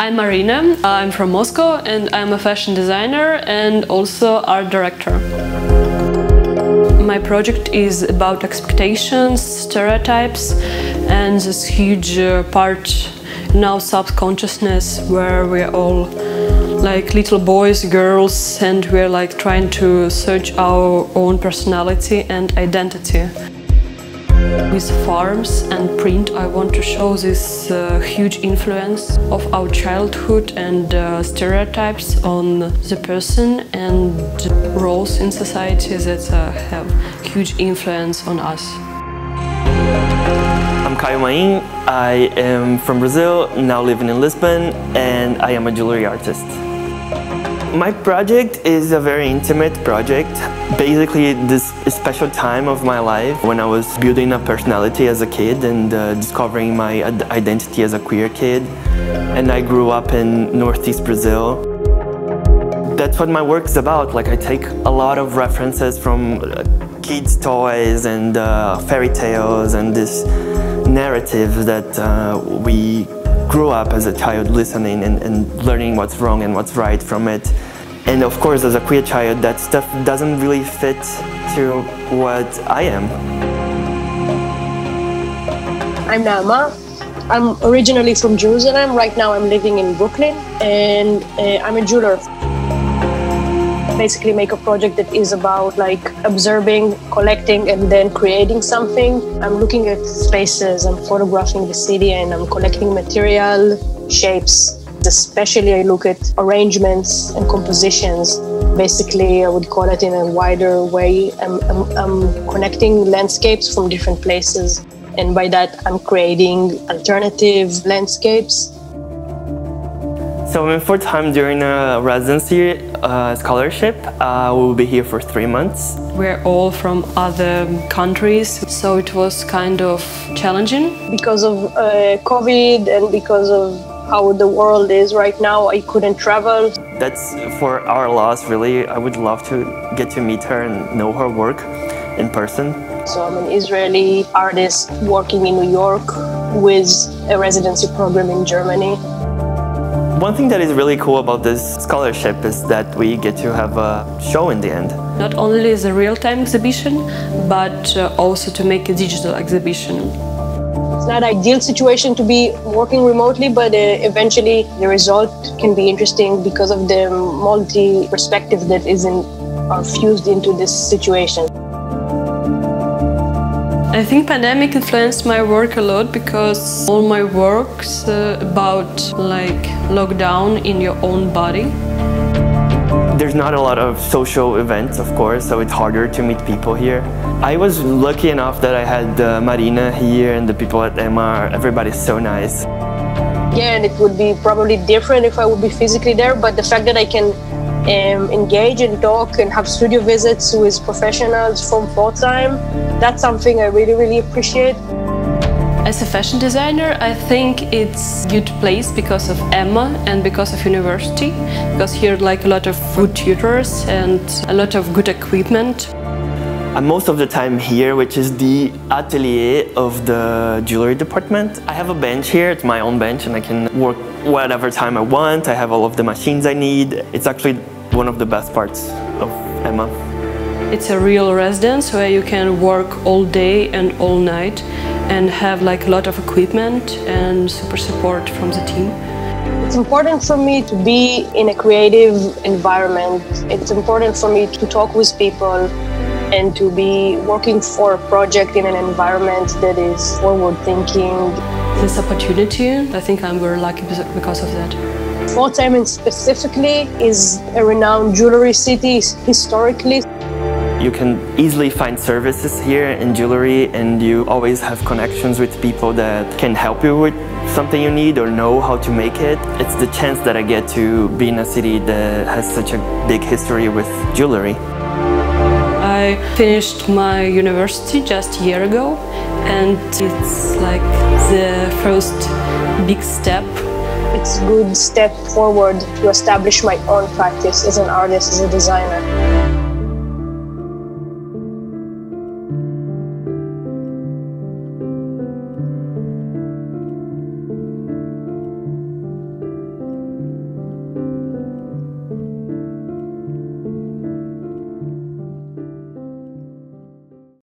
I'm Marina, I'm from Moscow and I'm a fashion designer and also art director. My project is about expectations, stereotypes and this huge part in our subconsciousness where we're all like little boys, girls, and we're like trying to search our own personality and identity. With farms and print, I want to show this huge influence of our childhood and stereotypes on the person and roles in society that have huge influence on us. I'm Caio Mahin. I am from Brazil, now living in Lisbon, and I am a jewelry artist. My project is a very intimate project. Basically, this special time of my life when I was building a personality as a kid and discovering my identity as a queer kid. And I grew up in Northeast Brazil. That's what my work is about. Like, I take a lot of references from kids' toys and fairy tales and this narrative that we grew up as a child listening and learning what's wrong and what's right from it. And of course, as a queer child, that stuff doesn't really fit to what I am. I'm Naama. I'm originally from Jerusalem. Right now I'm living in Brooklyn and I'm a jeweler. Basically make a project that is about like observing, collecting and then creating something. I'm looking at spaces, I'm photographing the city and I'm collecting material, shapes. Especially I look at arrangements and compositions. Basically I would call it in a wider way. I'm connecting landscapes from different places and by that I'm creating alternative landscapes. So I'm in Pforzheim during a residency scholarship. We'll be here for 3 months. We're all from other countries, so it was kind of challenging. Because of COVID and because of how the world is right now, I couldn't travel. That's for our loss, really. I would love to get to meet her and know her work in person. So I'm an Israeli artist working in New York with a residency program in Germany. One thing that is really cool about this scholarship is that we get to have a show in the end. Not only is a real-time exhibition, but also to make a digital exhibition. It's not an ideal situation to be working remotely, but eventually the result can be interesting because of the multi-perspective that are fused into this situation. I think pandemic influenced my work a lot because all my work's about like lockdown in your own body. There's not a lot of social events, of course, so it's harder to meet people here. I was lucky enough that I had Marina here and the people at MR. Everybody's so nice. Yeah, and it would be probably different if I would be physically there, but the fact that I can engage and talk and have studio visits with professionals from Pforzheim, that's something I really, really appreciate. As a fashion designer, I think it's a good place because of Emma and because of university, because here like a lot of good tutors and a lot of good equipment. I'm most of the time here, which is the atelier of the jewelry department. I have a bench here, it's my own bench, and I can work whatever time I want. I have all of the machines I need. It's actually one of the best parts of Emma. It's a real residence where you can work all day and all night and have like a lot of equipment and super support from the team. It's important for me to be in a creative environment. It's important for me to talk with people and to be working for a project in an environment that is forward-thinking. This opportunity, I think I'm very lucky because of that. Pforzheim specifically is a renowned jewelry city historically. You can easily find services here in jewelry and you always have connections with people that can help you with something you need or know how to make it. It's the chance that I get to be in a city that has such a big history with jewelry. I finished my university just a year ago and it's like the first big step. It's a good step forward to establish my own practice as an artist, as a designer.